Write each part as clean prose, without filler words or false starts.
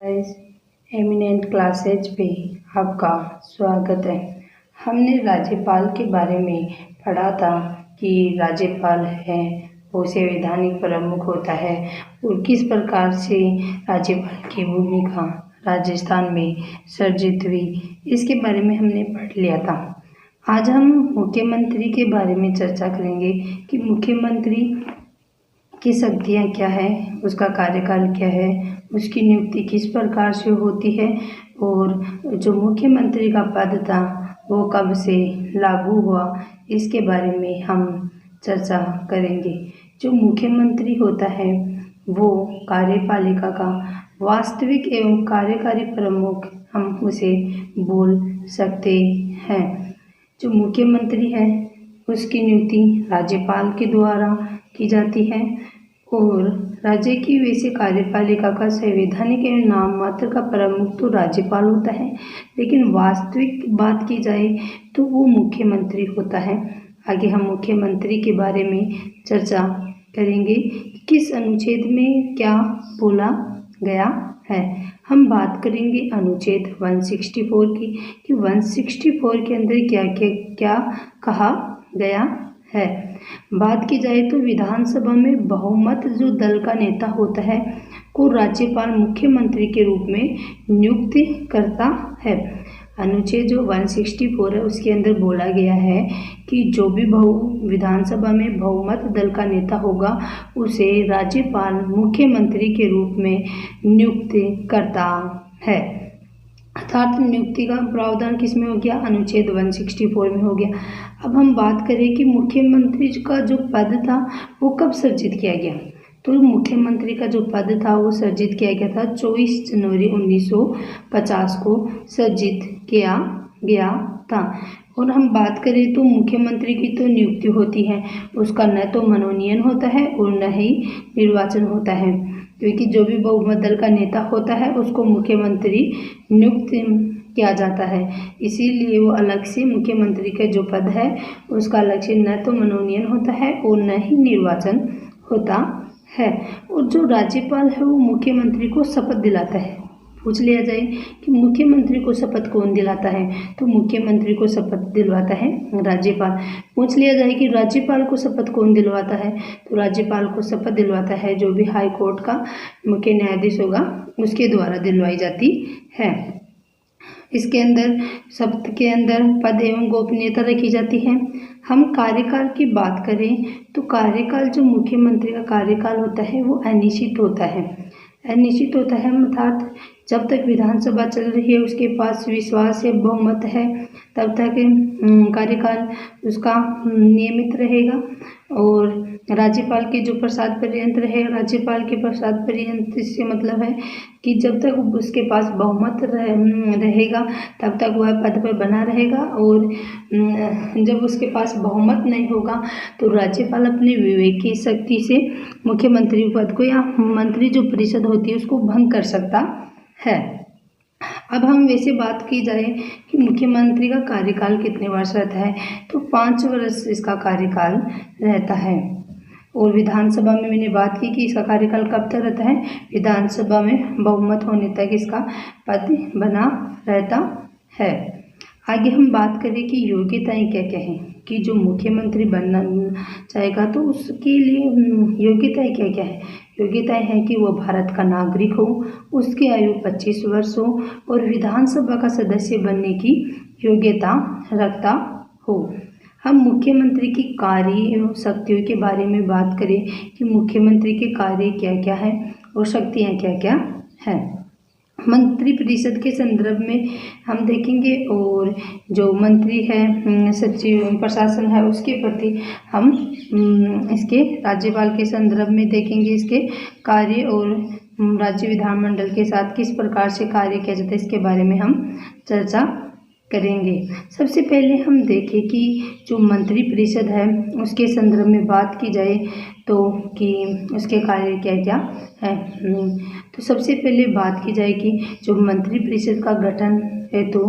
Eminent classes पे आपका स्वागत है। हमने राज्यपाल के बारे में पढ़ा था कि राज्यपाल है वो संवैधानिक प्रमुख होता है और किस प्रकार से राज्यपाल की भूमिका राजस्थान में सर्जित हुई, इसके बारे में हमने पढ़ लिया था। आज हम मुख्यमंत्री के बारे में चर्चा करेंगे कि मुख्यमंत्री की शक्तियाँ क्या है, उसका कार्यकाल क्या है, उसकी नियुक्ति किस प्रकार से होती है और जो मुख्यमंत्री का पद था वो कब से लागू हुआ, इसके बारे में हम चर्चा करेंगे। जो मुख्यमंत्री होता है वो कार्यपालिका का वास्तविक एवं कार्यकारी प्रमुख हम उसे बोल सकते हैं। जो मुख्यमंत्री है उसकी नियुक्ति राज्यपाल के द्वारा की जाती है और राज्य की वैसे कार्यपालिका का संवैधानिक एवं नाम मात्र का प्रमुख तो राज्यपाल होता है, लेकिन वास्तविक बात की जाए तो वो मुख्यमंत्री होता है। आगे हम मुख्यमंत्री के बारे में चर्चा करेंगे कि किस अनुच्छेद में क्या बोला गया है। हम बात करेंगे अनुच्छेद 164 की कि 164 के अंदर क्या क्या क्या कहा गया है। बात की जाए तो विधानसभा में बहुमत जो दल का नेता होता है को राज्यपाल मुख्यमंत्री के रूप में नियुक्त करता है। अनुच्छेद जो 164 है उसके अंदर बोला गया है कि जो भी विधानसभा में बहुमत दल का नेता होगा उसे राज्यपाल मुख्यमंत्री के रूप में नियुक्त करता है। अर्थात नियुक्ति का प्रावधान किस में हो गया, अनुच्छेद 164 में हो गया। अब हम बात करें कि मुख्यमंत्री का जो पद था वो कब सर्जित किया गया, तो मुख्यमंत्री का जो पद था वो सर्जित किया गया था 24 जनवरी 1950 को सर्जित किया गया था। और हम बात करें तो मुख्यमंत्री की तो नियुक्ति होती है, उसका न तो मनोनयन होता है और न ही निर्वाचन होता है, क्योंकि जो भी बहुमत दल का नेता होता है उसको मुख्यमंत्री नियुक्त किया जाता है। इसीलिए वो अलग से मुख्यमंत्री का जो पद है उसका अलग से न तो मनोनयन होता है और न ही निर्वाचन होता है। और जो राज्यपाल है वो मुख्यमंत्री को शपथ दिलाता है। पूछ लिया जाए कि मुख्यमंत्री को शपथ कौन दिलाता है, तो मुख्यमंत्री को शपथ दिलवाता है राज्यपाल। पूछ लिया जाए कि राज्यपाल को शपथ कौन दिलवाता है, तो राज्यपाल को शपथ दिलवाता है जो भी हाई कोर्ट का मुख्य न्यायाधीश होगा उसके द्वारा दिलवाई जाती है। इसके अंदर शपथ के अंदर पद एवं गोपनीयता रखी जाती है। हम कार्यकाल की बात करें तो कार्यकाल जो मुख्यमंत्री का कार्यकाल होता है वो अनिश्चित होता है। अनिश्चित होता है अर्थात जब तक विधानसभा चल रही है उसके पास विश्वास या बहुमत है तब तक कार्यकाल उसका नियमित रहेगा। और राज्यपाल के जो प्रसाद पर्यंत रहेगा, राज्यपाल के प्रसाद पर्यंत से मतलब है कि जब तक उसके पास बहुमत रहेगा तब तक वह पद पर बना रहेगा, और जब उसके पास बहुमत नहीं होगा तो राज्यपाल अपने विवेक की शक्ति से मुख्यमंत्री पद को या मंत्री जो परिषद होती है उसको भंग कर सकता है। अब हम वैसे बात की जाए कि मुख्यमंत्री का कार्यकाल कितने वर्ष रहता है, तो 5 वर्ष इसका कार्यकाल रहता है। और विधानसभा में मैंने बात की कि इसका कार्यकाल कब तक रहता है, विधानसभा में बहुमत होने तक इसका पद बना रहता है। आगे हम बात करें कि योग्यताएं क्या क्या हैं, कि जो मुख्यमंत्री बनना चाहेगा तो उसके लिए योग्यताएं क्या क्या है। योग्यताएं हैं कि वो भारत का नागरिक हो, उसकी आयु 25 वर्ष हो और विधानसभा का सदस्य बनने की योग्यता रखता हो। हम मुख्यमंत्री की कार्य एवं शक्तियों के बारे में बात करें कि मुख्यमंत्री के कार्य क्या क्या है और शक्तियाँ क्या क्या हैं। मंत्रिपरिषद के संदर्भ में हम देखेंगे और जो मंत्री है सचिव प्रशासन है उसके प्रति हम इसके राज्यपाल के संदर्भ में देखेंगे इसके कार्य, और राज्य विधानमंडल के साथ किस प्रकार से कार्य किया जाता है इसके बारे में हम चर्चा करेंगे। सबसे पहले हम देखें कि जो मंत्रिपरिषद है उसके संदर्भ में बात की जाए तो कि उसके कार्य क्या क्या है। तो सबसे पहले बात की जाए कि जो मंत्रिपरिषद का गठन है तो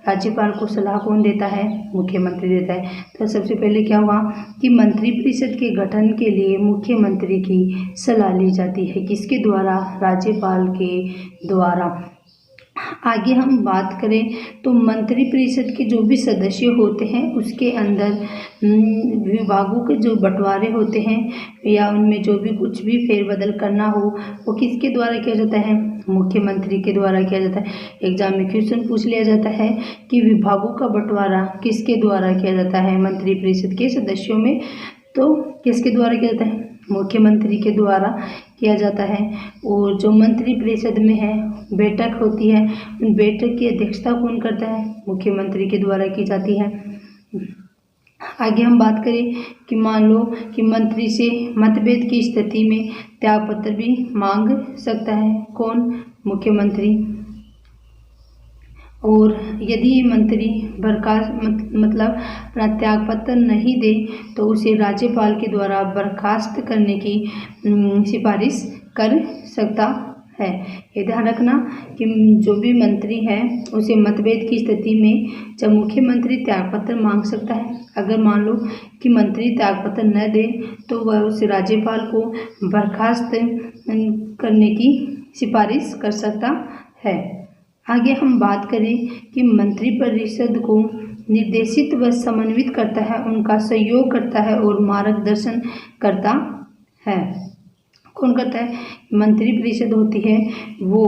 राज्यपाल को सलाह कौन देता है, मुख्यमंत्री देता है। तो सबसे पहले क्या हुआ कि मंत्रिपरिषद के गठन के लिए मुख्यमंत्री की सलाह ली जाती है, किसके द्वारा, राज्यपाल के द्वारा। आगे हम बात करें तो मंत्रिपरिषद के जो भी सदस्य होते हैं उसके अंदर विभागों के जो बंटवारे होते हैं या उनमें जो भी कुछ भी फेरबदल करना हो वो किसके द्वारा किया जाता है, मुख्यमंत्री के द्वारा किया जाता है। एग्जाम में क्वेश्चन पूछ लिया जाता है कि विभागों का बंटवारा किसके द्वारा किया जाता है मंत्रिपरिषद के सदस्यों में, तो किसके द्वारा किया जाता है, मुख्यमंत्री के द्वारा किया जाता है। और जो मंत्रिपरिषद में है बैठक होती है, उन बैठक की अध्यक्षता कौन करता है, मुख्यमंत्री के द्वारा की जाती है। आगे हम बात करें कि मान लो कि मंत्री से मतभेद की स्थिति में त्यागपत्र भी मांग सकता है, कौन, मुख्यमंत्री। और यदि मंत्री बर्खास्त मतलब अपना त्यागपत्र नहीं दे तो उसे राज्यपाल के द्वारा बर्खास्त करने की सिफारिश कर सकता है। ये ध्यान रखना कि जो भी मंत्री है उसे मतभेद की स्थिति में जब मुख्यमंत्री त्यागपत्र मांग सकता है, अगर मान लो कि मंत्री त्यागपत्र न दे तो वह उस राज्यपाल को बर्खास्त करने की सिफारिश कर सकता है। आगे हम बात करें कि मंत्रिपरिषद को निर्देशित व समन्वित करता है, उनका सहयोग करता है और मार्गदर्शन करता है। कौन करता है, मंत्रिपरिषद होती है वो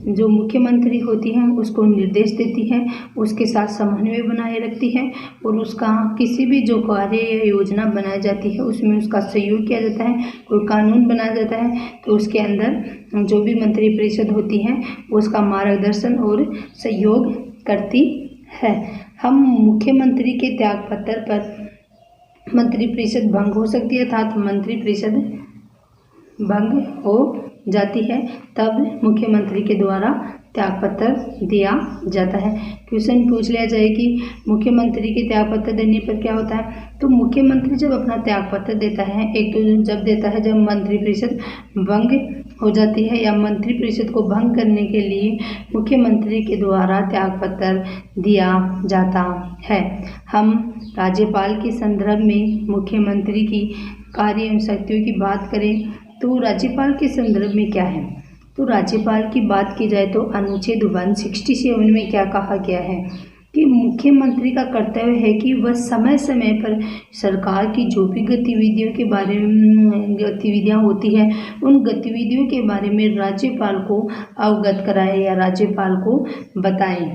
जो मुख्यमंत्री होती है उसको निर्देश देती है, उसके साथ समन्वय बनाए रखती है और उसका किसी भी जो कार्य या योजना बनाई जाती है उसमें उसका सहयोग किया जाता है। कोई कानून बनाया जाता है तो उसके अंदर जो भी मंत्रिपरिषद होती है उसका मार्गदर्शन और सहयोग करती है। हम मुख्यमंत्री के त्यागपत्र पर मंत्रिपरिषद भंग हो सकती है अर्थात मंत्रिपरिषद भंग हो जाती है, तब मुख्यमंत्री के द्वारा त्यागपत्र दिया जाता है। क्वेश्चन पूछ लिया जाए कि मुख्यमंत्री के त्यागपत्र देने पर क्या होता है, तो मुख्यमंत्री जब अपना त्यागपत्र देता है, एक तो जब देता है जब मंत्रिपरिषद भंग हो जाती है या मंत्रिपरिषद को भंग करने के लिए मुख्यमंत्री के द्वारा त्यागपत्र दिया जाता है। हम राज्यपाल के संदर्भ में मुख्यमंत्री की कार्य एवं शक्तियों की बात करें तो राज्यपाल के संदर्भ में क्या है, तो राज्यपाल की बात की जाए तो अनुच्छेद 167 में क्या कहा गया है कि मुख्यमंत्री का कर्तव्य है कि वह समय समय पर सरकार की जो भी गतिविधियों के बारे में गतिविधियां होती है उन गतिविधियों के बारे में राज्यपाल को अवगत कराए या राज्यपाल को बताएं।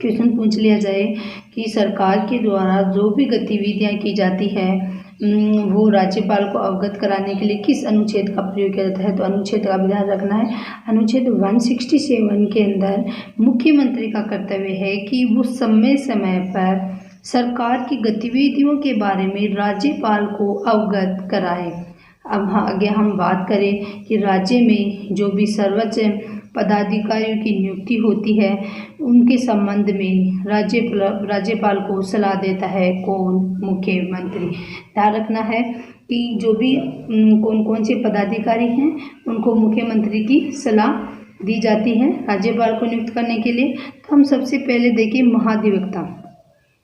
क्वेश्चन पूछ लिया जाए कि सरकार के द्वारा जो भी गतिविधियां की जाती है वो राज्यपाल को अवगत कराने के लिए किस अनुच्छेद का प्रयोग किया जाता है, तो अनुच्छेद का भी ध्यान रखना है। अनुच्छेद 167 के अंदर मुख्यमंत्री का कर्तव्य है कि वो समय समय पर सरकार की गतिविधियों के बारे में राज्यपाल को अवगत कराए। अब आगे हम बात करें कि राज्य में जो भी सर्वोच्च पदाधिकारियों की नियुक्ति होती है उनके संबंध में राज्यपाल को सलाह देता है कौन, मुख्यमंत्री। ध्यान रखना है कि जो भी कौन कौन से पदाधिकारी हैं उनको मुख्यमंत्री की सलाह दी जाती है राज्यपाल को नियुक्त करने के लिए। तो हम सबसे पहले देखिए महाधिवक्ता,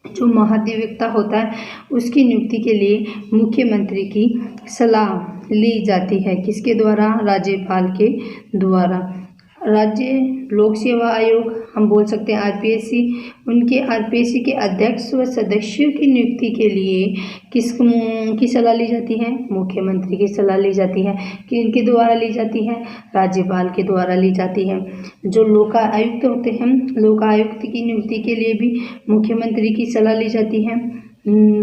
जो महाधिवक्ता होता है उसकी नियुक्ति के लिए मुख्यमंत्री की सलाह ली जाती है, किसके द्वारा, राज्यपाल के द्वारा। राज्य लोक सेवा आयोग हम बोल सकते हैं आरपीएससी, उनके आरपीएससी के अध्यक्ष व सदस्यों की नियुक्ति के लिए किसकी सलाह ली जाती है, मुख्यमंत्री की सलाह ली जाती है। कि इनके द्वारा ली जाती है, राज्यपाल के द्वारा ली जाती है। जो लोकायुक्त होते हैं, लोकायुक्त की नियुक्ति के लिए भी मुख्यमंत्री की सलाह ली जाती है।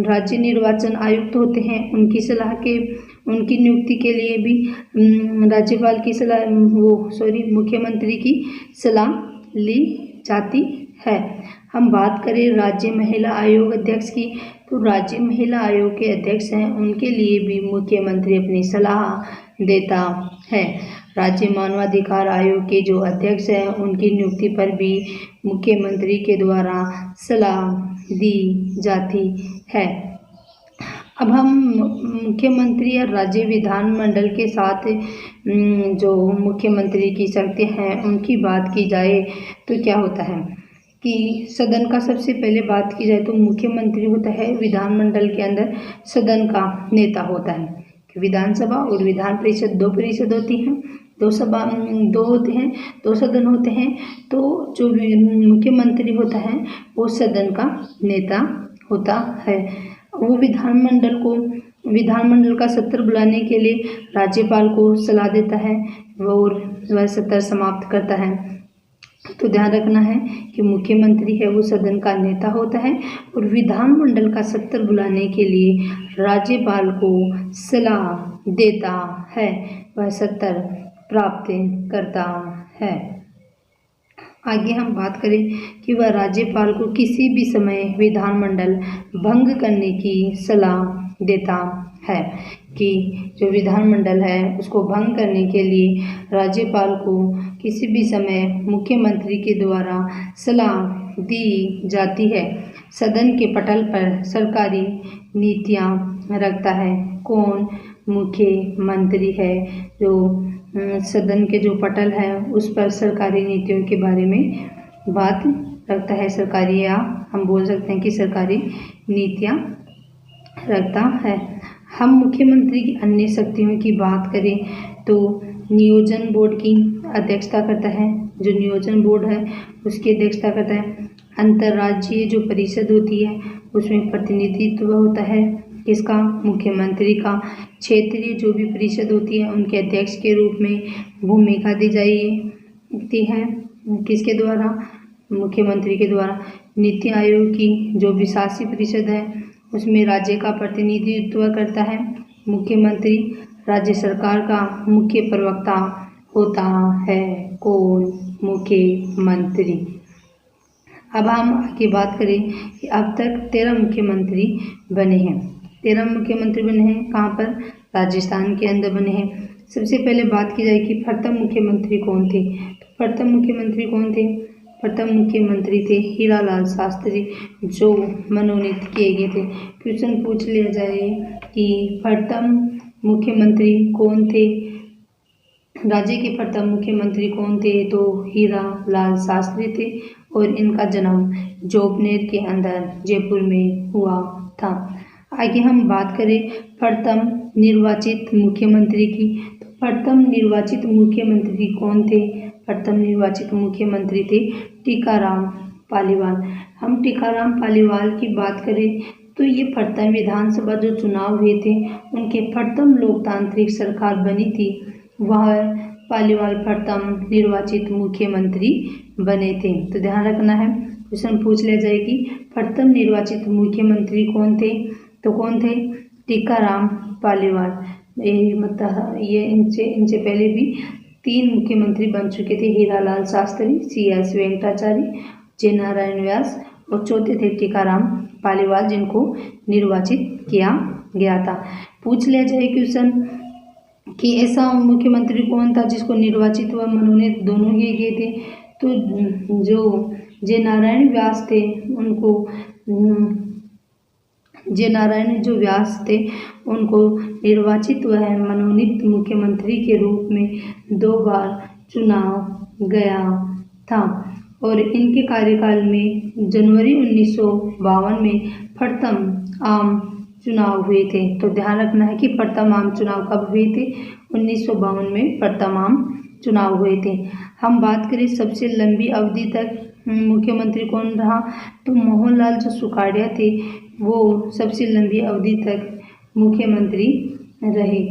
राज्य निर्वाचन आयुक्त होते हैं उनकी नियुक्ति के लिए भी राज्यपाल की सलाह मुख्यमंत्री की सलाह ली जाती है। हम बात करें राज्य महिला आयोग अध्यक्ष की, तो राज्य महिला आयोग के अध्यक्ष हैं उनके लिए भी मुख्यमंत्री अपनी सलाह देता है। राज्य मानवाधिकार आयोग के जो अध्यक्ष हैं उनकी नियुक्ति पर भी मुख्यमंत्री के द्वारा सलाह दी जाती है। अब हम मुख्यमंत्री और राज्य विधानमंडल के साथ जो मुख्यमंत्री की शक्तियाँ हैं उनकी बात की जाए तो क्या होता है कि सदन का सबसे पहले बात की जाए तो मुख्यमंत्री होता है विधानमंडल के अंदर सदन का नेता होता है। विधानसभा और विधान परिषद दो परिषद होती हैं, दो होते हैं, दो सदन होते हैं। तो जो मुख्यमंत्री होता है वो सदन का नेता होता है। वो विधानमंडल का सत्र बुलाने के लिए राज्यपाल को सलाह देता है और वह सत्र समाप्त करता है। तो ध्यान रखना है कि मुख्यमंत्री है वो सदन का नेता होता है और विधानमंडल का सत्र बुलाने के लिए राज्यपाल को सलाह देता है, वह सत्र प्राप्त करता है। आगे हम बात करें कि वह राज्यपाल को किसी भी समय विधानमंडल भंग करने की सलाह देता है कि जो विधानमंडल है उसको भंग करने के लिए राज्यपाल को किसी भी समय मुख्यमंत्री के द्वारा सलाह दी जाती है। सदन के पटल पर सरकारी नीतियां रखता है कौन? मुख्यमंत्री है। जो सदन के जो पटल है उस पर सरकारी नीतियों के बारे में बात रखता है। सरकारी या हम बोल सकते हैं कि सरकारी नीतियां रखता है। हम मुख्यमंत्री की अन्य शक्तियों की बात करें तो नियोजन बोर्ड की अध्यक्षता करता है। जो नियोजन बोर्ड है उसकी अध्यक्षता करता है। अंतर्राज्यीय जो परिषद होती है उसमें प्रतिनिधित्व होता है किसका? मुख्यमंत्री का। क्षेत्रीय जो भी परिषद होती है उनके अध्यक्ष के रूप में भूमिका दी जाती है किसके द्वारा? मुख्यमंत्री के द्वारा। नीति आयोग की जो भी शासी परिषद है उसमें राज्य का प्रतिनिधित्व करता है मुख्यमंत्री। राज्य सरकार का मुख्य प्रवक्ता होता है कौन? मुख्यमंत्री। अब हम आगे बात करें कि अब तक 13 मुख्यमंत्री बने हैं। 13 मुख्यमंत्री बने हैं कहाँ पर? राजस्थान के अंदर बने हैं। सबसे पहले बात की जाए कि प्रथम मुख्यमंत्री कौन थे? तो प्रथम मुख्यमंत्री कौन थे? प्रथम मुख्यमंत्री थे हीरालाल शास्त्री जो मनोनीत किए गए थे। क्वेश्चन पूछ लिया जाए कि प्रथम मुख्यमंत्री कौन थे? राज्य के प्रथम मुख्यमंत्री कौन थे? तो हीरालाल शास्त्री थे और इनका जन्म जोबनेर के अंदर जयपुर में हुआ था। आगे हम बात करें प्रथम निर्वाचित मुख्यमंत्री की। तो प्रथम निर्वाचित मुख्यमंत्री कौन थे? प्रथम निर्वाचित मुख्यमंत्री थे टीकाराम पालीवाल। हम टीकाराम पालीवाल की बात करें तो ये प्रथम विधानसभा जो चुनाव हुए थे उनके प्रथम लोकतांत्रिक सरकार बनी थी, वह पालीवाल प्रथम निर्वाचित मुख्यमंत्री बने थे। तो ध्यान रखना है, क्वेश्चन पूछ लिया जाए कि प्रथम निर्वाचित मुख्यमंत्री कौन थे? तो कौन थे? टीकाराम पालीवाल। मतलब ये इनसे पहले भी 3 मुख्यमंत्री बन चुके थे, हीरालाल शास्त्री, CS वेंकटाचार्य, जे नारायण व्यास और चौथे थे टीकाराम पालीवाल जिनको निर्वाचित किया गया था। पूछ लिया जाए क्वेश्चन कि ऐसा मुख्यमंत्री कौन था जिसको निर्वाचित व मनोनीत दोनों किए गए थे? तो जो जे नारायण व्यास थे उनको निर्वाचित व मनोनीत मुख्यमंत्री के रूप में 2 बार चुनाव गया था और इनके कार्यकाल में जनवरी 1952 में प्रथम आम चुनाव हुए थे। तो ध्यान रखना है कि प्रथम आम चुनाव कब हुए थे? 1952 में प्रथम आम चुनाव हुए थे। हम बात करें सबसे लंबी अवधि तक मुख्यमंत्री कौन रहा? तो मोहनलाल जो सुखाड़िया थे वो सबसे लंबी अवधि तक मुख्यमंत्री रहे।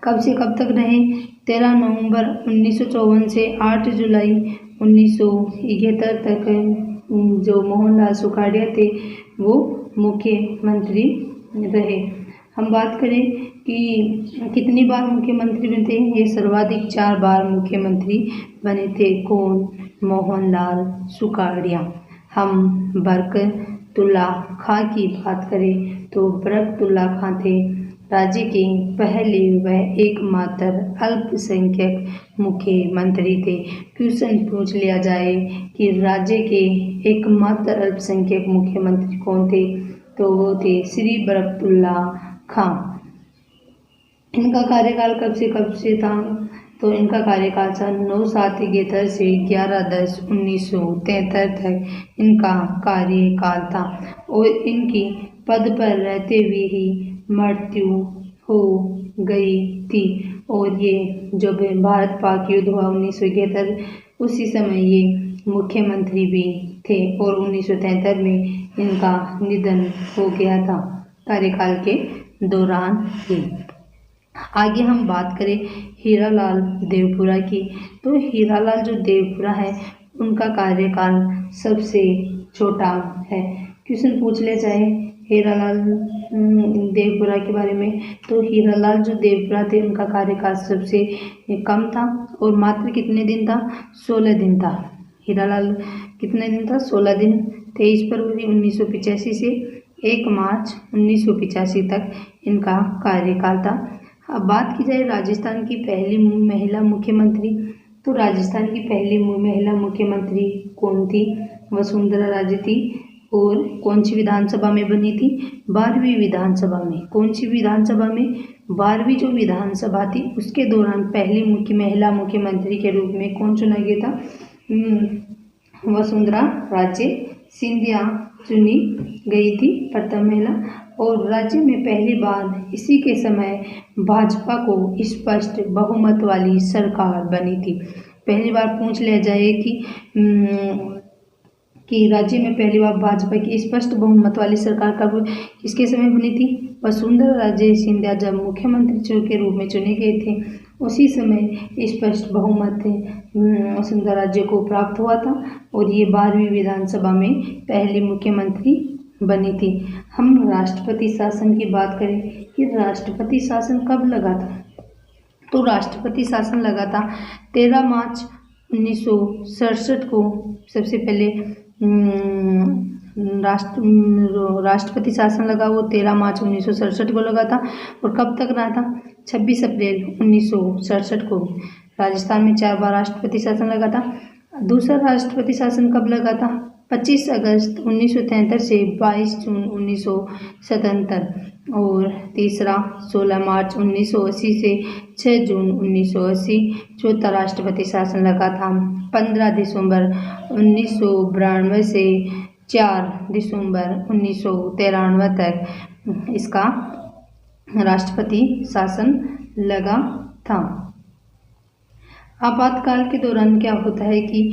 कब से कब तक रहे? 13 नवंबर 1954 से 8 जुलाई 1971 तक जो मोहनलाल सुखाड़िया थे वो मुख्यमंत्री रहे। हम बात करें कि कितनी बार मुख्यमंत्री बने थे? ये सर्वाधिक 4 बार मुख्यमंत्री बने थे। कौन? मोहनलाल सुखाड़िया। हम बरकतुल्ला खां की बात करें तो बरकतुल्ला खां थे राज्य के पहले व एकमात्र अल्पसंख्यक मुख्यमंत्री थे। क्वेश्चन पूछ लिया जाए कि राज्य के एकमात्र अल्पसंख्यक मुख्यमंत्री कौन थे, तो वो थे श्री बरकतुल्लाह खां। इनका कार्यकाल कब से था, तो इनका कार्यकाल सन 9/7/73 से 11/10/1973 तक इनका कार्यकाल था और इनकी पद पर रहते हुए ही मृत्यु हो गई थी। और ये जब भारत पाक युद्ध हुआ 1971, उसी समय ये मुख्यमंत्री भी थे और 1973 में इनका निधन हो गया था कार्यकाल के दौरान ही। आगे हम बात करें हीरालाल देवपुरा की, तो हीरालाल जो देवपुरा है उनका कार्यकाल सबसे छोटा है। क्वेश्चन पूछ लिया जाए हीरालाल देवपुरा के बारे में, तो हीरालाल जो देवपुरा थे उनका कार्यकाल सबसे कम था और मात्र कितने दिन था, 16 दिन था। हीरालाल कितने दिन था, 16 दिन। 23 फरवरी 1985 से 1 मार्च 1985 तक इनका कार्यकाल था। अब बात की जाए राजस्थान की पहली महिला मुख्यमंत्री, तो राजस्थान की पहली महिला मुख्यमंत्री कौन थी, वसुंधरा राजे थी। और कौन सी विधानसभा में बनी थी, 12वीं विधानसभा में। कौन सी विधानसभा में, 12वीं जो विधानसभा थी उसके दौरान पहली महिला मुख्यमंत्री के रूप में कौन चुना गया था, वसुंधरा राजे सिंधिया चुनी गई थी, प्रथम महिला। और राज्य में पहली बार इसी के समय भाजपा को स्पष्ट बहुमत वाली सरकार बनी थी। पहली बार पूछ लिया जाए कि राज्य में पहली बार भाजपा की स्पष्ट बहुमत वाली सरकार कब किसके समय बनी थी, वसुंधरा राजे सिंधिया जब मुख्यमंत्री के रूप में चुने गए थे उसी समय स्पष्ट बहुमत वसुंधरा राजे को प्राप्त हुआ था और ये 12वीं विधानसभा में पहली मुख्यमंत्री बनी थी। हम राष्ट्रपति शासन की बात करें कि राष्ट्रपति शासन कब लगा था, तो राष्ट्रपति शासन लगा था 13 मार्च 1967 को। सबसे पहले राष्ट्रपति शासन लगा वो 13 मार्च 1967 को लगा था और कब तक रहा था, 26 अप्रैल 1967 को। राजस्थान में 4 बार राष्ट्रपति शासन लगा था। दूसरा राष्ट्रपति शासन कब लगा था, 25 अगस्त 1973 से 22 जून 1977। और तीसरा 16 मार्च 1980 से 6 जून 1980। चौथा राष्ट्रपति शासन लगा था 15 दिसंबर 1992 से 4 दिसंबर 1993 तक इसका राष्ट्रपति शासन लगा था। आपातकाल के दौरान क्या होता है कि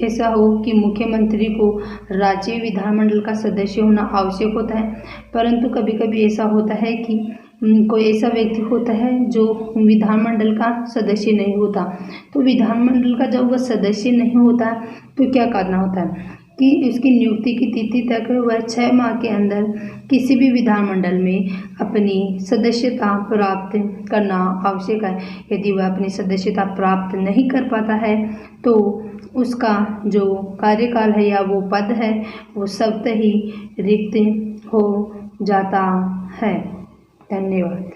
ऐसा हो कि मुख्यमंत्री को राज्य विधानमंडल का सदस्य होना आवश्यक होता है, परंतु कभी कभी ऐसा होता है कि कोई ऐसा व्यक्ति होता है जो विधानमंडल का सदस्य नहीं होता। तो विधानमंडल का जब वह सदस्य नहीं होता तो क्या करना होता है कि उसकी नियुक्ति की तिथि तक वह 6 माह के अंदर किसी भी विधानमंडल में अपनी सदस्यता प्राप्त करना आवश्यक है। यदि वह अपनी सदस्यता प्राप्त नहीं कर पाता है तो उसका जो कार्यकाल है या वो पद है वो स्वतः ही रिक्त हो जाता है। धन्यवाद।